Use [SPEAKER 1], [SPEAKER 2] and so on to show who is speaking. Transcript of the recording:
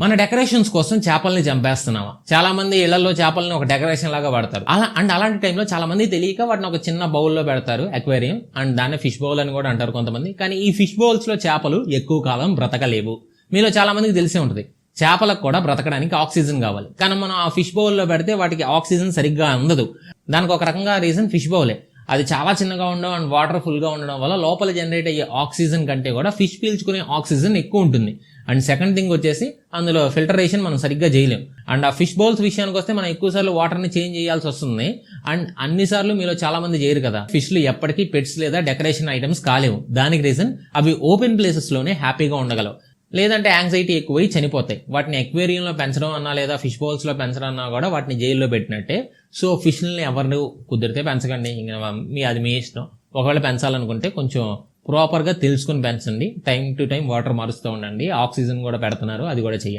[SPEAKER 1] మన డెకరేషన్స్ కోసం చేపల్ని చంపేస్తున్నావా? చాలా మంది ఇళ్లలో చేపల్ని ఒక డెకరేషన్ లాగా వాడతారు. అలాంటి టైంలో చాలా మంది తెలియక వాటిని ఒక చిన్న బౌల్లో పెడతారు, అక్వేరియం, అండ్ దాన్ని ఫిష్ బౌల్ అని కూడా అంటారు కొంతమంది. కానీ ఈ ఫిష్ బౌల్స్ లో చేపలు ఎక్కువ కాలం బ్రతకలేవు. మీలో చాలా మందికి తెలిసే ఉంటుంది, చేపలకు కూడా బ్రతకడానికి ఆక్సిజన్ కావాలి. కానీ మనం ఆ ఫిష్ బౌల్లో పెడితే వాటికి ఆక్సిజన్ సరిగ్గా అందదు. దానికి ఒక రకంగా రీజన్ ఫిష్ బౌలే. అది చాలా చిన్నగా ఉండడం అండ్ వాటర్ ఫుల్ గా ఉండడం వల్ల లోపల జనరేట్ అయ్యే ఆక్సిజన్ కంటే కూడా ఫిష్ పీల్చుకునే ఆక్సిజన్ ఎక్కువ ఉంటుంది. అండ్ సెకండ్ థింగ్ వచ్చేసి అందులో ఫిల్టరేషన్ మనం సరిగ్గా చేయలేం. అండ్ ఆ ఫిష్ బౌల్స్ విషయానికి వస్తే మనం ఎక్కువ సార్లు వాటర్ ని చేంజ్ చేయాల్సి వస్తుంది. అండ్ అన్నిసార్లు మీలో చాలా మంది చేయరు కదా. ఫిష్లు ఎప్పటికీ పెట్స్ లేదా డెకరేషన్ ఐటమ్స్ కాలేవు. దానికి రీజన్ అవి ఓపెన్ ప్లేసెస్ లోనే హ్యాపీగా ఉండగలవు, లేదంటే యాంగ్జైటీ ఎక్కువై చనిపోతాయి. వాటిని ఎక్వేరియంలో పెంచడం అన్నా లేదా ఫిష్ బౌల్స్ లో పెంచడం అన్నా కూడా వాటిని జైల్లో పెట్టినట్టే. సో ఫిష్లని ఎవరిని కుదిరితే పెంచకండి, ఇంకా అది మీ ఇష్టం. ఒకవేళ పెంచాలనుకుంటే కొంచెం ప్రాపర్గా తెలుసుకుని పెంచండి. టైం టు టైం వాటర్ మారుస్తూ ఉండండి. ఆక్సిజన్ కూడా పెడుతున్నారు, అది కూడా చెయ్యండి.